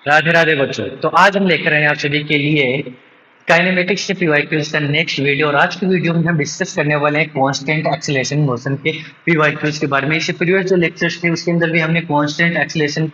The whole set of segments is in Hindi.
राधे राधे बच्चों। तो आज हम लेकर आए हैं आप सभी के लिए काइनेमेटिक्स से पीवाईक्यूज का नेक्स्ट वीडियो। और आज की वीडियो में हम डिस्कस करने वाले हैं कांस्टेंट एक्सीलरेशन मोशन के पीवाईक्यूज के बारे में। इससे प्रीवियस जो लेक्चर्स थे उसके अंदर भी हमने कांस्टेंट एक्सीलरेशन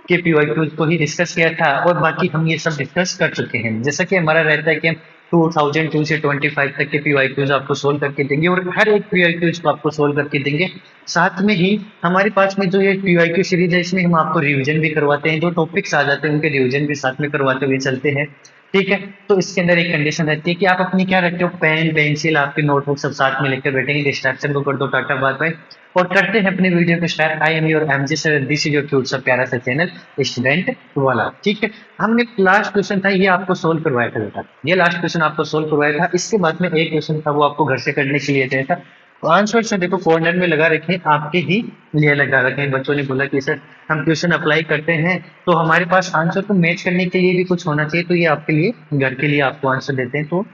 के पीवाईक्यूज को ही डिस्कस किया था और बाकी हम ये सब डिस्कस कर चुके हैं। जैसा कि हमारा रहता है कि हम 2002 से 25 तक के पीवाईक्यूज आपको सोल्व करके देंगे और हर एक पीवाईक्यूज को आपको सोल्व करके देंगे। साथ में ही हमारे पास में जो ये पीवाईक्यू सीरीज है इसमें हम आपको रिवीजन भी करवाते हैं, जो टॉपिक्स आ जाते हैं उनके रिवीजन भी साथ में करवाते हुए चलते हैं। ठीक है, तो इसके अंदर एक कंडीशन रहती है कि आप अपनी क्या रखते हो, पेन पेंसिल आपके नोटबुक सब साथ में लेकर बैठेंगे। डिस्ट्रैक्शन को कर दो टाटा बाय बाय और करते हैं अपने वीडियो को start. I am your MJ sir, this is your cute सा प्यारा सा चैनल स्टूडेंट वाला। ठीक है, हमने लास्ट क्वेश्चन था ये आपको सोल्व करवाया था बेटा, ये लास्ट क्वेश्चन आपको सोल्व करवाया था। इसके बाद में एक क्वेश्चन था वो आपको घर से करने के लिए दिया था। तो आंसर से देखो कॉर्नर में लगा रखे, आपके ही लिए लगा रखे हैं। बच्चों ने बोला कि सर हम क्वेश्चन अप्लाई करते हैं तो हमारे पास आंसर को मैच करने के लिए भी कुछ होना चाहिए, तो ये आपके लिए घर के लिए आपको आंसर देते हैं तो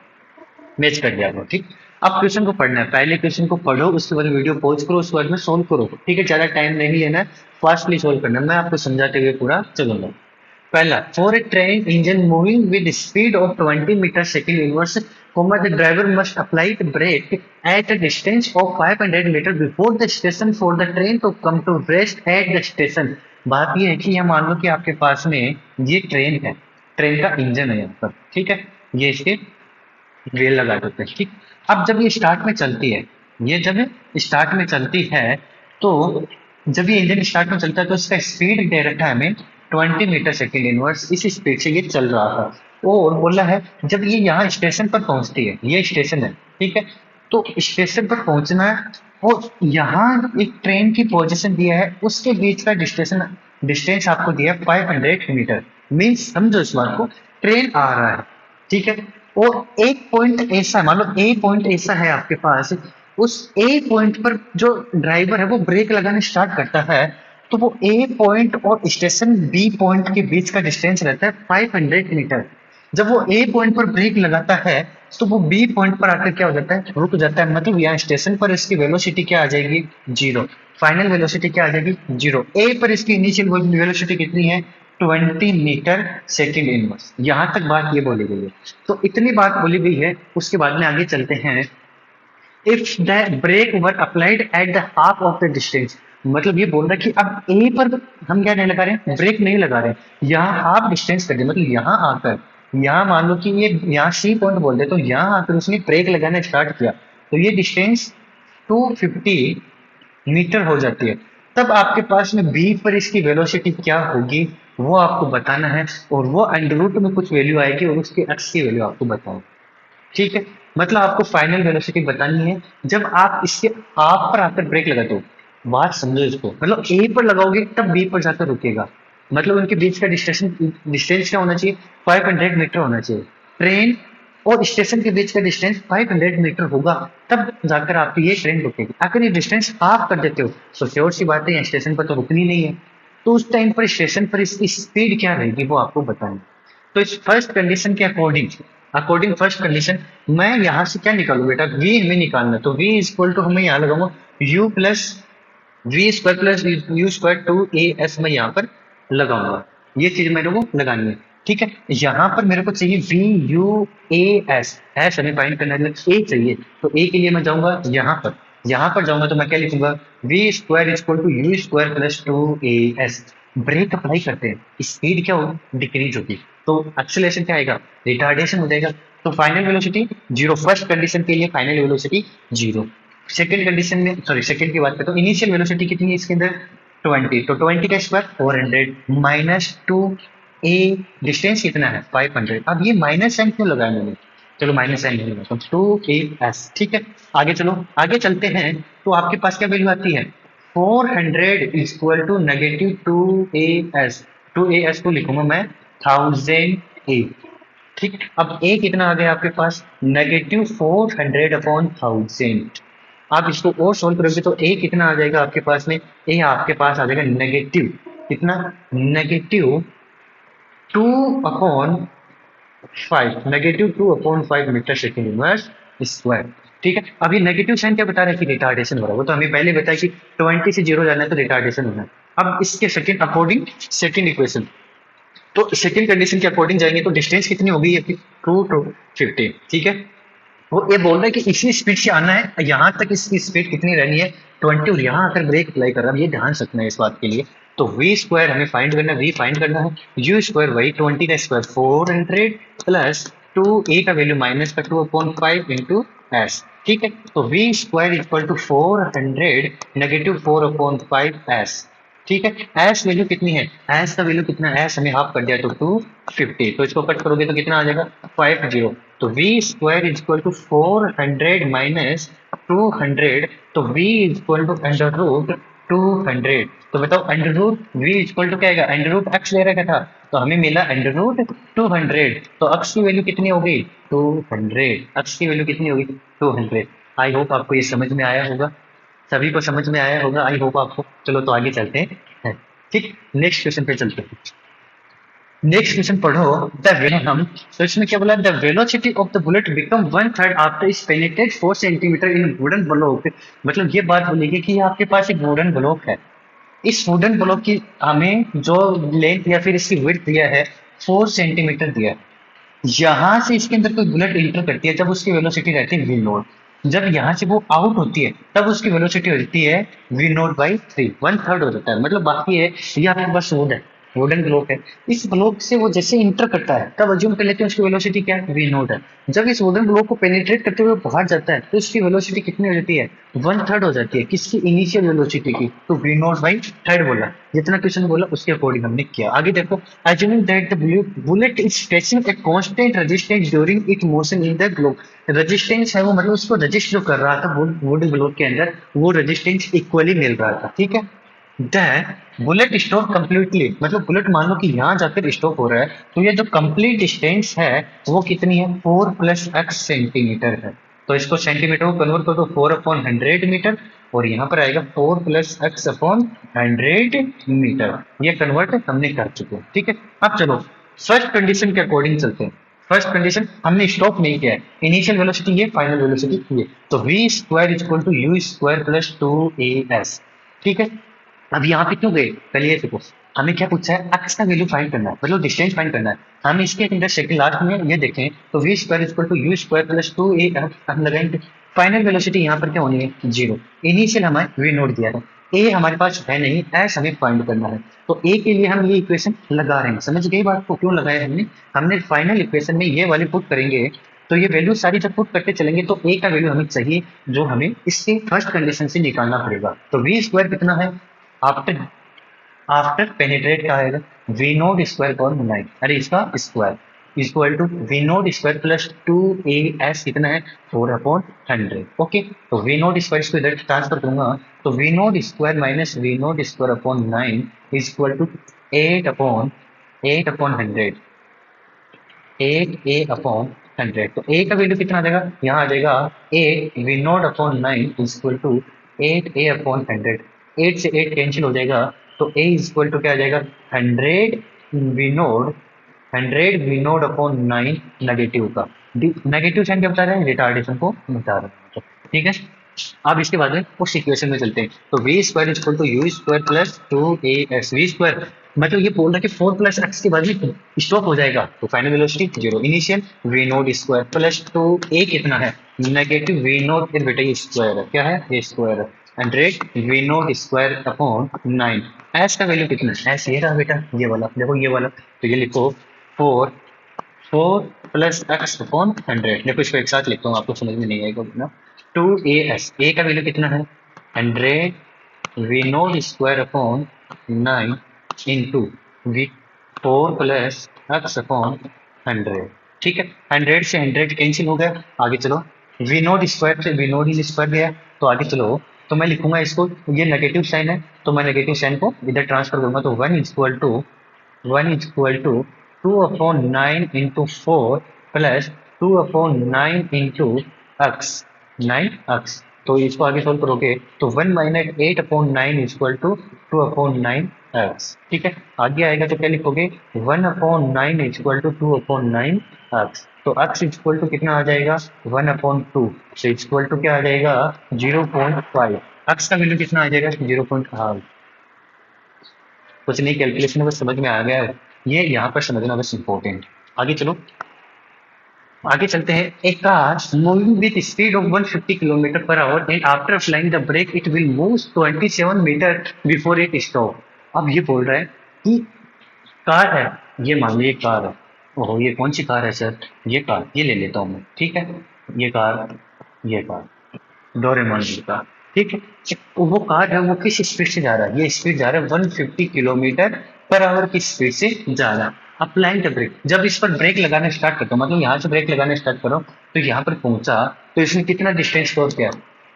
मैच कर दिया करो। ठीक, अब क्वेश्चन को पढ़ना है, पहले क्वेश्चन को पढ़ो उसके बाद वीडियो पॉज करो उसके बाद में सोल्व करो। ठीक है, ज्यादा टाइम नहीं लेना, फास्टली सोल्व करना, मैं आपको समझाते हुए पूरा चलूंगा। पहला, for a train engine moving with speed of 20 metre second inverse, the driver must apply the brake at a distance of 500 metre before the station for the train to come to rest at the station. बात यह है कि यह मान लो कि आपके पास में ये ट्रेन है, ट्रेन का इंजन है यहाँ पर। ठीक है, ये इसके रेल लगा देते हैं। ठीक, अब जब ये स्टार्ट में चलती है, ये जब स्टार्ट में चलती है तो जब ये इंजन स्टार्ट में चलता है तो इसका स्पीड दे रखा है हमें 20 मीटर सेकेंड इनवर्स, इस स्पीड से ये चल रहा था। और बोला है जब ये यहाँ स्टेशन पर पहुंचती है, ये स्टेशन है, ठीक है, तो स्टेशन पर पहुंचना है और यहाँ एक ट्रेन की पोजीशन दिया है, उसके बीच का डिस्टेंस आपको दिया है 500 मीटर। मीन्स समझो इस बात को, ट्रेन आ रहा है, ठीक है, और एक पॉइंट ऐसा, मान लो ए पॉइंट ऐसा है आपके पास, उस ए पॉइंट पर जो ड्राइवर है वो ब्रेक लगाने स्टार्ट करता है तो वो ए पॉइंट और स्टेशन बी पॉइंट के बीच का डिस्टेंस रहता है 500 मीटर। जब वो ए पॉइंट पर ब्रेक लगाता है तो वो बी पॉइंट पर आकर क्या हो जाता है, रुक जाता है। मतलब यहाँ स्टेशन पर इसकी वेलोसिटी क्या आ जाएगी, जीरो। फाइनल वेलोसिटी क्या आ जाएगी, जीरो। ए पर इसकी इनिशियल वेलोसिटी कितनी है, 20 मीटर सेकेंड इनवर्स। यहाँ तक बात ये बोली गई है। तो इतनी बात बोली गई है, उसके बाद में आगे चलते हैं। If the brake were applied at the half of the distance, मतलब ये बोल रहा है कि अब ए पर हम क्या नहीं लगा रहे हैं, ब्रेक नहीं लगा रहे हैं, यहाँ हाफ डिस्टेंस कर दे, मतलब यहाँ आकर, यहाँ मान लो कि ये यहाँ सी पॉइंट बोल दे तो यहाँ आकर उसने ब्रेक लगाना स्टार्ट किया तो ये डिस्टेंस 250 मीटर हो जाती है। तब आपके पास में बी पर इसकी वेलोसिटी क्या होगी वो आपको बताना है और वो अंडर रूट में कुछ वैल्यू आएगी और उसकी एक्स की वैल्यू आपको बताओ। ठीक है, मतलब आपको फाइनल वेलोसिटी बतानी है जब आप इसके हाफ पर आकर ब्रेक लगाते हो। बात समझो इसको, मतलब ए पर लगाओगे तब बी पर जाकर रुकेगा, मतलब उनके बीच का डिस्टेंस क्या होना चाहिए, 500 मीटर होना चाहिए। ट्रेन और स्टेशन के बीच का डिस्टेंस 500 मीटर होगा तब जाकर आपकी ये ट्रेन रुकेगी। अगर ये डिस्टेंस हाफ कर देते हो तो श्योर सी बात है यहाँ स्टेशन पर तो रुकनी नहीं है, तो उस टाइम पर स्टेशन पर इसकी स्पीड क्या रहेगी वो आपको बताएं। तो इस फर्स्ट कंडीशन के अकॉर्डिंग, फर्स्ट कंडीशन मैं यहाँ से क्या निकालू बेटा, v हमें निकालना, तो v इक्वल टू हमें यहाँ लगाऊंगा u plus V square plus U square two A S, मैं यहाँ पर लगाऊंगा, ये चीज मेरे को लगानी है। ठीक है, यहाँ पर मेरे को चाहिए V U A S, S हमें फाइंड करना है, ए चाहिए, तो ए के लिए मैं जाऊंगा यहाँ पर, यहाँ पर जाऊंगा तो मैं क्या लिखूंगा, V square equal to you square plus two A S. Brake apply करते हैं, स्पीड क्या होगी, डिक्रीज होगी, तो एक्सेलरेशन क्या आएगा, रिटार्डेशन हो जाएगा। तो final velocity zero, first condition के लिए final velocity zero. Second condition में, सॉरी सेकंड की बात करते हो, इनिशियल वेलोसिटी कितनी है इसके अंदर 20, तो 20 का स्क्वायर 400 माइनस 2 ए, डिस्टेंस कितना है 500। अब ये माइनस साइन क्यों लगाया मैंने, चलो माइनस साइन नहीं लगाता, 2as। ठीक है, आगे चलो, आगे चलते हैं तो आपके पास क्या वैल्यू आती है, 400 equal to negative 2as, 2as को लिखूंगा मैं 1000 a। ठीक, अब a कितना आ गया आपके पास, नेगेटिव 400 अपॉन 1000। आप इसको और सोल्व करोगे तो a कितना आ जाएगा आपके पास में, a आपके पास आ जाएगा नेगेटिव कितना, negative 2/5, negative 2/5 metre second inverse square. ठीक है, अभी नेगेटिव साइन क्या बता रहा है कि रिटार्डेशन हो रहा है, वो तो हमें पहले बताया कि 20 से जीरो जाना है तो रिटार्डेशन होना है। अब इसके सेकंड अकॉर्डिंग, सेकंड इक्वेशन, तो सेकंड कंडीशन के अकॉर्डिंग जाएंगे तो डिस्टेंस कितनी होगी, 2 to 50, ठीक है। वो ये बोल रहा है कि इसी स्पीड से आना है, यहाँ तक इसकी स्पीड कितनी रहनी है 20, और यहाँ आकर ब्रेक अप्लाई कर रहा है, ये ध्यान रखना है इस बात के लिए। तो वी स्क्वायर हमें फाइंड करना है, वी फाइंड करना है, यू स्क्वायर वही 20 का स्क्वायर 400 प्लस 2 ए का वैल्यू माइनस का 2/5 इंटू एस, ठीक है। तो we square equal to 400 negative 4/5 S, ठीक है। एस वैल्यू कितनी है, एस का वैल्यू कितना है, एस हमें हाफ कर दिया तो 250, तो इसको कट करोगे तो कितना आ जाएगा 50। तो we square is equal to 400 minus 200, तो V is equal to under root 200। तो बताओ under root V is equal to क्या आएगा, अंडर रूट एक्स ले रखा था तो हमें मिला अंडर रूट 200। तो एक्स की वैल्यू कितनी होगी 200, एक्स की वैल्यू कितनी होगी 200। आई होप आपको ये समझ में आया होगा, सभी को समझ में आया होगा, आई होप आपको। चलो तो आगे चलते हैं, ठीक। नेक्स्ट क्वेश्चन पे चलते हैं। नेक्स्ट क्वेश्चन पढ़ो, द हम तो इसमें क्या बोला, the velocity of the bullet become 1/3 after is penetrate 4 centimetre in wooden block. मतलब ये बात बोलेगी कि आपके पास एक वुडन ब्लॉक है, इस वुडन ब्लॉक की हमें जो लेंथ या फिर इसकी विड्थ दिया है 4 सेंटीमीटर दिया है, यहाँ से इसके अंदर कोई बुलेट इंटर करती है जब उसकी वेलोसिटी रहती है वी नोट, जब यहाँ से वो आउट होती है तब उसकी वेलोसिटी होती है वी नोट बाई 3, 1/3 हो जाता है। मतलब बाकी है ये आपके पास वुड है, वुडन ब्लॉक है, इस ब्लॉक से वो जैसे इंटर करता है तब अज्यूम कर लेते हैं उसकी वेलोसिटी क्या है वी नोट है। जब इस वुडन ब्लॉक को पेनिट्रेट करते हुए बाहर जाता है तो इसकी वेलोसिटी कितनी हो जाती है 1/3 हो जाती है, किसकी इनिशियल वेलोसिटी की, तो वी नोट बाई 3 बोला। जितना क्वेश्चन बोला उसके अकॉर्डिंग हमने किया। आगे देखो, assuming that the bullet is facing a constant resistance during its motion in the globe, resistance है वो मतलब उसको रजिस्ट जो कर रहा था वुड ब्लॉक के अंदर वो रेजिस्टेंस इक्वली मिल रहा था, ठीक है। दैन बुलेट स्टॉप कंप्लीटली, मतलब बुलेट मान लो कि यहाँ जाकर स्टॉप हो रहा है तो ये जो कंप्लीट डिस्टेंस है वो कितनी है 4 + x सेंटीमीटर है। तो इसको सेंटीमीटर को कन्वर्ट कर दो 4/100 मीटर, और यहाँ पर आएगा 4 + x/100 मीटर। ये कन्वर्ट हमने कर चुके हैं, ठीक है। अब चलो फर्स्ट कंडीशन के अकॉर्डिंग चलते हैं। फर्स्ट कंडीशन हमने स्टॉप नहीं किया है, इनिशियल वेलोसिटी ये, फाइनल वेलोसिटी ये, तो we square equal to you square plus 2as, ठीक है। अब यहाँ पे क्यों गए, पहले ये देखो हमें क्या पूछा है, एक्स का वैल्यू फाइंड करना है, मतलब डिस्टेंस फाइंड करना है। हम इसके अंदर सेकंड लास्ट में ये देखें तो we square equal to you square plus 2a हम लगाएंगे, फाइनल वेलोसिटी यहाँ पर क्या होनी है 0, इनिशियल हमारे वी नोट दिया है, ए हमारे पास है नहीं, एस हमें फाइंड करना है। तो ए के लिए हम ये इक्वेशन लगा रहे हैं, समझ गए बात को क्यों लगाया हमने फाइनल इक्वेशन में ये वाली पुट करेंगे तो ये वैल्यू सारी जब पुट करते चलेंगे तो ए का वैल्यू हमें चाहिए जो हमें इससे फर्स्ट कंडीशन से निकालना पड़ेगा। तो वी स्क्वायर कितना है आफ्टर आफ्टर पेनिट्रेट का आएगा वी नोट स्क्वायर कौन 9, अरे इसका square equal to V note square plus 2as कितना है 4/100, ओके। तो वी नोट स्क्वायर इसको इधर ट्रांसफर करूंगा तो V note square minus V note square upon 9 is equal to 8/100, 8a/100। तो a का वैल्यू कितना आ जाएगा, यहाँ आ जाएगा 8 v not upon 9 is equal to 8a/100, 8 से 8 कैंसिल हो जाएगा तो a इज इक्वल टू क्या आ जाएगा 100 वी नोट अपॉन 9 नेगेटिव का, नेगेटिव साइन क्या बता रहे हैं, रिटार्डेशन को बता रहे हैं, ठीक है। अब इसके बाद में उस इक्वेशन में चलते हैं। तो we square is equal to you square plus 2as, v square मतलब ये बोल रहा है कि 4 + x के बाद में स्टॉप हो जाएगा तो final velocity 0, initial v note square plus 2a कितना है नेगेटिव वी नोट, फिर बेटा ये स्क्वायर है, क्या है ये स्क्वायर है 100 v note square upon 9, s का वैल्यू कितना है, एस ये रहा बेटा ये वाला, देखो ये वाला, तो ये लिखो 4 + x/100, देखो इसको एक साथ लिखता हूँ आपको समझ में नहीं आएगा ना। 2as, a का वैल्यू कितना है 100 v note square upon 9 into v 4 + x/100, ठीक है। 100 से 100 कैंसिल हो गया, आगे चलो वी नोट स्क्वायर से वी नोट स्क्वायर गया, तो आगे चलो तो मैं लिखूंगा इसको, ये नेगेटिव साइन है तो मैं नेगेटिव साइन को इधर ट्रांसफर करूंगा तो 1 is equal to 2/9 into 4 plus 2/9 into x, 9x, तो इसको आगे सोल्व करोगे तो 1 - 8/9 इज इक्वल टू 2/9x, ठीक है। आगे आएगा तो क्या लिखोगे 1/9 इज इक्वल टू 2/9x, तो x इज इक्वल टू कितना आ जाएगा 1/2, तो इज इक्वल टू क्या आ जाएगा 0.5, x का वैल्यू कितना आ जाएगा 0.5। कुछ नहीं कैलकुलेशन बस समझ में आ गया है, ये यहाँ पर समझना बस इम्पोर्टेंट। आगे चलो, आगे चलते हैं। A car moving with speed of 150 kilometre per hour and after applying the brake it will move 27 metre before it stop. अब ये बोल रहा है कि कार है, ये मान लो ये कार है। ओहो, ये कौन सी कार है सर? ये कार, ये ले लेता हूँ मैं, ठीक है। ये कार, ये कार, डोरेमोन जी का, ठीक है। वो कार है, वो किस स्पीड से जा रहा है? ये स्पीड जा रहा है 150 किलोमीटर पर आवर की स्पीड से जा रहा है। अप्लाइंग द ब्रेक, जब इस पर ब्रेक लगाना स्टार्ट करता हूँ, मतलब यहाँ से ब्रेक लगाना स्टार्ट करो तो यहाँ पर पहुंचा, तो इसने कितना डिस्टेंस कवर किया?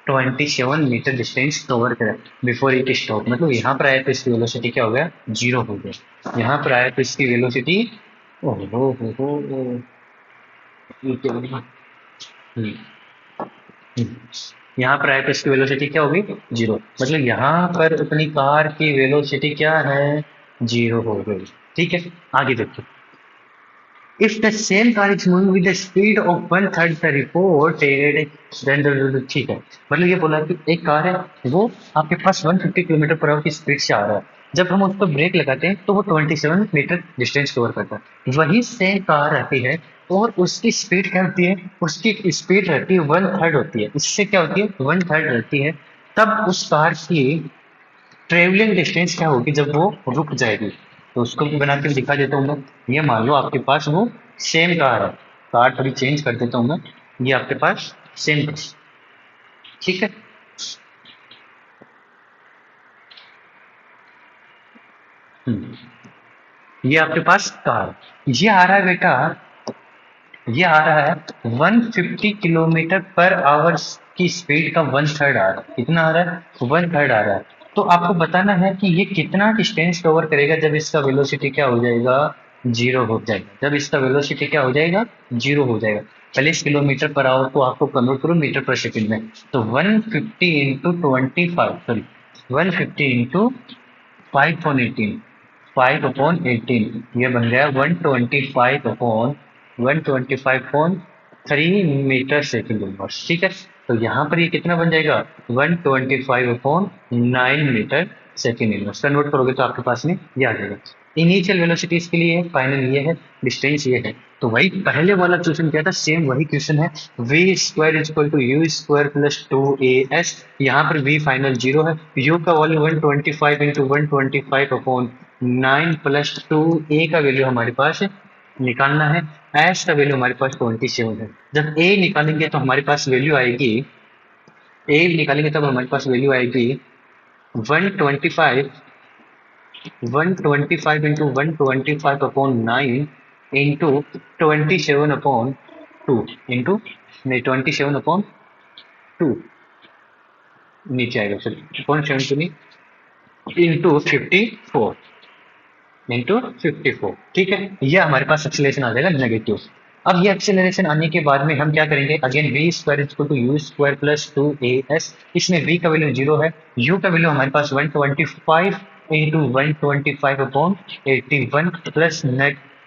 27 मीटर डिस्टेंस कवर करा बिफोर इट स्टॉप। मतलब यहाँ पर आया तो इसकी वेलोसिटी क्या हो गया? जीरो हो गया। यहाँ पर आया तो इसकी वेलोसिटी, ओहो हो, ये क्या हो गया? हम्म, हम्म। यहाँ पर आया तो इसकी वेलोसिटी क्या होगी? जीरो। मतलब यहाँ पर अपनी कार की वेलोसिटी क्या है? जीरो हो गई। ठीक है, आगे देखो। If the same car is moving with the speed of one third the reported, then ठीक है। मतलब ये बोला कि एक कार है, वो आपके पास 150 किलोमीटर पर आवर की स्पीड से आ रहा है। जब हम उस पर ब्रेक लगाते हैं तो वो 27 मीटर डिस्टेंस कवर करता है। वही सेम कार रहती है और उसकी स्पीड क्या होती है? उसकी स्पीड रहती है वन थर्ड होती है। इससे क्या होती है? वन थर्ड रहती है। तब उस कार की ट्रेवलिंग डिस्टेंस क्या होगी जब वो रुक जाएगी? तो उसको भी बना के दिखा देता हूँ मैं। ये मान लो आपके पास वो सेम कार है, कार थोड़ी चेंज कर देता हूँ मैं। ये आपके पास सेम, ठीक है। ये आपके पास कार, ये आ रहा है बेटा, ये आ रहा है 150 किलोमीटर पर आवर की स्पीड का वन थर्ड आ रहा है। कितना आ रहा है? वन थर्ड आ रहा है। तो आपको बताना है कि ये कितना डिस्टेंस कवर करेगा जब इसका वेलोसिटी क्या हो जाएगा? जीरो हो जाएगा। जब इसका वेलोसिटी क्या हो जाएगा? जीरो हो जाएगा। पहले इस किलोमीटर पर आवर को आपको कन्वर्ट करो मीटर पर सेकंड में। तो 150 इंटू 25, सॉरी 150 इंटू 5/18, 5/18, ये बन गया 125/125/3 मीटर सेकेंड इनवर्स। ठीक है, तो यहाँ पर ये कितना बन जाएगा? 125/9 मीटर सेकेंड इनवर्स। कन्वर्ट करोगे तो आपके पास में ये आ जाएगा। इनिशियल वेलोसिटी इसके लिए है, फाइनल ये है, डिस्टेंस ये है। तो वही पहले वाला क्वेश्चन क्या था? सेम वही क्वेश्चन है। V square is equal to you square plus 2as। यहाँ पर वी फाइनल जीरो है। यू का वैल्यू 125 इंटू 125/9 प्लस 2a का वैल्यू हमारे पास निकालना है। एस का वैल्यू हमारे पास 27 है। जब a निकालेंगे तो हमारे पास वैल्यू आएगी, a निकालेंगे तब हमारे पास वैल्यू आएगी 125, 125 इंटू 125/9 इंटू 27/2 इंटू, नहीं 27/2 नीचे आएगा, सर 0.72 इंटू 54, इंटू 54। ठीक है, ये हमारे पास एक्सेलरेशन आ जाएगा नेगेटिव। अब ये एक्सेलरेशन आने के बाद में हम क्या करेंगे? Again v square is to you square plus 2as। इसमें v का वैल्यू जीरो है, u का वैल्यू हमारे पास 125 into 125/81 plus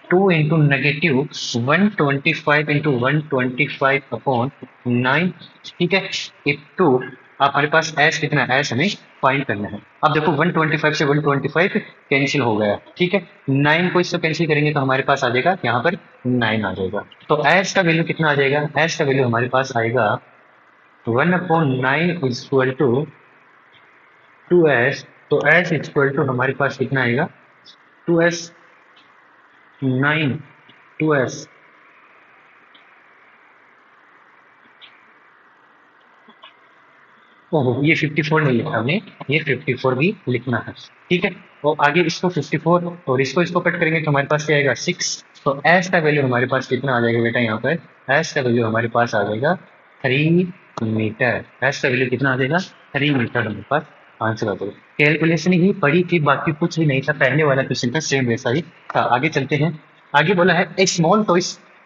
2 into negative 125 into 125/9। ठीक है, इंटू हमारे पास एस कितना है? एस हमें फाइंड करना है। अब देखो 125 से 125 कैंसिल हो गया, ठीक है। 9 को इससे कैंसिल करेंगे तो हमारे पास आ जाएगा यहाँ पर 9 आ जाएगा। तो एस का वैल्यू कितना आ जाएगा? एस का वैल्यू हमारे पास आएगा 1/9 इज इक्वल टू 2s। तो एस इज इक्वल टू हमारे पास कितना आएगा? 2s, 9, 2s, ओहो ये 54 नहीं लिखा हमने, ये 54 भी लिखना है। ठीक है, और आगे इसको 54 और इसको कट करेंगे तो हमारे पास क्या आएगा? 6। तो एस का वैल्यू हमारे पास कितना आ जाएगा बेटा? यहाँ पर एस का वैल्यू हमारे पास आ जाएगा 3 मीटर। एस का वैल्यू कितना आ जाएगा? 3 मीटर हमारे पास आंसर आ जाएगा। कैलकुलेशन ही पड़ी थी, बाकी कुछ भी नहीं था। पहले वाला क्वेश्चन था सेम वैसा ही था। आगे चलते हैं। आगे बोला है ए स्मॉल टॉय